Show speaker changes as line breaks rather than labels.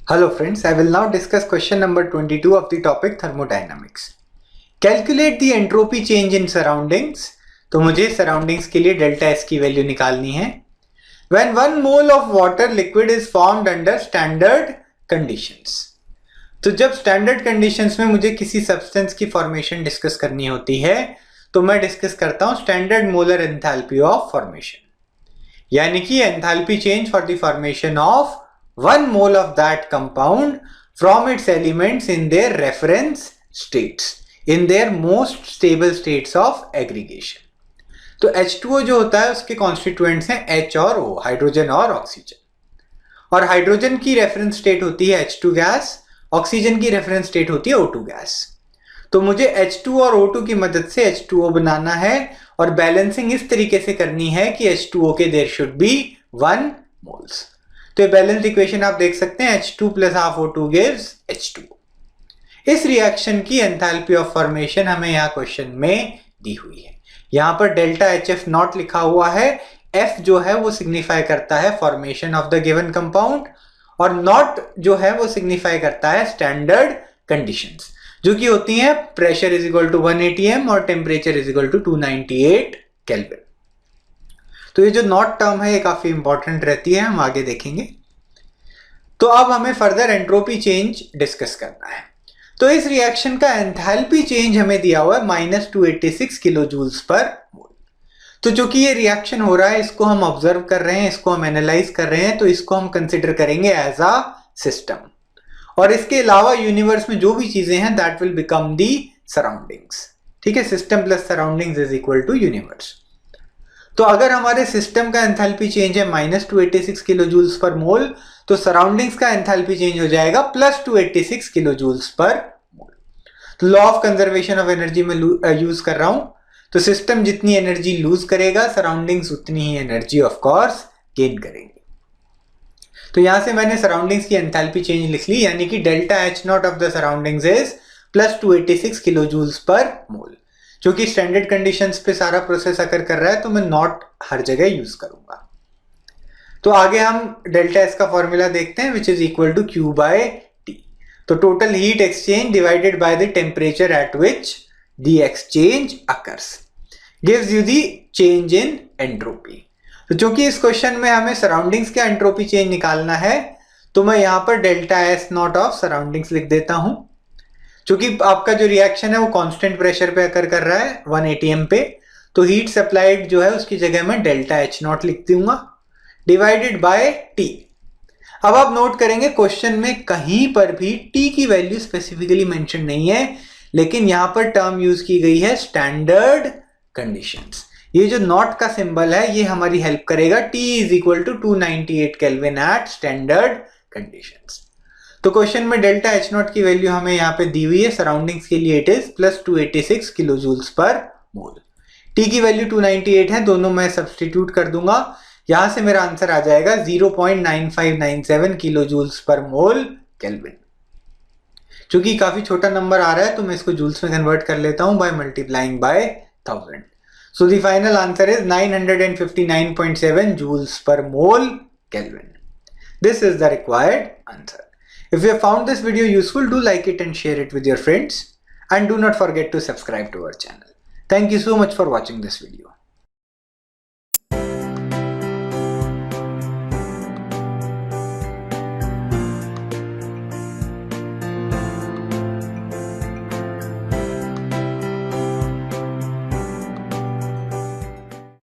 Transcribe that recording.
Hello friends, I will now discuss question number 22 of the topic thermodynamics. Calculate the entropy change in surroundings. तो मुझे surroundings के लिए delta S की value निकालनी है. When 1 mole of water liquid is formed under standard conditions. तो जब standard conditions में मुझे किसी substance की formation discuss करनी होती है तो मैं discuss करता हूँ standard molar enthalpy of formation. यानी कि enthalpy change for the formation of 1 mole of that compound from its elements in their reference states, in their most stable states of aggregation. तो H2O जो होता है उसके constituents हैं H और O, hydrogen और ऑक्सीजन. और हाइड्रोजन की रेफरेंस स्टेट होती है H2 गैस, ऑक्सीजन की रेफरेंस स्टेट होती है O2 गैस. तो मुझे H2 और O2 की मदद से H2O बनाना है और बैलेंसिंग इस तरीके से करनी है कि H2O के देयर शुड बी 1 मोल्स. तो ये बैलेंस इक्वेशन आप देख सकते हैं H2 plus half O2 gives H2O. इस रिएक्शन की एंथैल्पी ऑफ फॉर्मेशन हमें यहाँ क्वेश्चन में दी हुई है. यहाँ पर डेल्टा HF नॉट लिखा हुआ है. F जो है वो सिग्निफाई करता है formation of the given compound और नॉट जो है वो सिग्निफाई करता है स्टैंडर्ड कंडीशंस जो कि होती हैं pressure is equal to 1 atm और temperature is equal to 298 kelvin. तो ये जो नॉट टर्म है ये काफी इंपॉर्टेंट रहती है, हम आगे देखेंगे. तो अब हमें फर्दर एंट्रोपी चेंज डिस्कस करना है. तो इस रिएक्शन का एंथैल्पी चेंज हमें दिया हुआ है -286 किलो जूल्स पर मोल. तो जो कि ये रिएक्शन हो रहा है इसको हम ऑब्जर्व कर रहे हैं, इसको हम एनालाइज कर रहे हैं, तो इसको हम कंसिडर करेंगे एज अ सिस्टम. और इसके अलावा यूनिवर्स में जो भी चीजें हैं that will become the surroundings. ठीक है, system plus surroundings is equal to universe. तो अगर हमारे सिस्टम का एंथैल्पी चेंज है -286 किलो जूल्स पर मोल तो सराउंडिंग्स का एंथैल्पी चेंज हो जाएगा +286 किलो जूल्स पर मोल. तो law of conservation of energy में यूज कर रहा हूं. तो सिस्टम जितनी एनर्जी लूज करेगा सराउंडिंग्स उतनी ही एनर्जी ऑफ कोर्स गेन करेंगे. तो यहां से मैंने सराउंडिंग्स की एंथैल्पी चेंज लिख ली, यानी कि delta H0 of the surroundings is +286 kilo joules per mole. जो कि स्टैंडर्ड कंडीशंस पे सारा प्रोसेस अकर कर रहा है तो मैं नॉट हर जगह यूज करूंगा. तो आगे हम डेल्टा एस का फॉर्मूला देखते हैं which is equal to Q/T. तो total heat exchange divided by the temperature at which the exchange occurs gives you the change in entropy. तो चूंकि इस क्वेश्चन में हमें सराउंडिंग्स का एंट्रोपी चेंज निकालना है तो मैं यहां पर डेल्टा S0 ऑफ सराउंडिंग्स लिख देता हूं. चूंकि आपका जो रिएक्शन है वो कांस्टेंट प्रेशर पे अकर कर रहा है 1 atm पे, तो हीट सप्लाइड जो है उसकी जगह मैं डेल्टा H0 लिख दूंगा डिवाइडेड बाय T. अब आप नोट करेंगे क्वेश्चन में कहीं पर भी T की वैल्यू स्पेसिफिकली मेंशन नहीं है, लेकिन यहां पर टर्म यूज की गई है स्टैंडर्ड कंडीशंस. ये जो नॉट का सिंबल है ये हमारी हेल्प करेगा. T is equal to 298 kelvin at standard conditions. तो क्वेश्चन में डेल्टा H0 की वैल्यू हमें यहाँ पे दी हुई है. सराउंडिंग्स के लिए it is +286 kilo joules per mole. T की वैल्यू 298 है, दोनों मैं सब्सटीट्यूट कर दूंगा. यहां से मेरा आंसर आ जाएगा 0.9597 किलो जूल्स पर मोल केल्विन. चूंकि काफी छोटा नंबर आ रहा है तो मैं इसको जूल्स में कन्वर्ट कर लेता हूं by multiplying by 1000. So the final answer is 959.7 joules per mole Kelvin. This is the required answer. If you have found this video useful, do like it and share it with your friends. And do not forget to subscribe to our channel. Thank you so much for watching this video.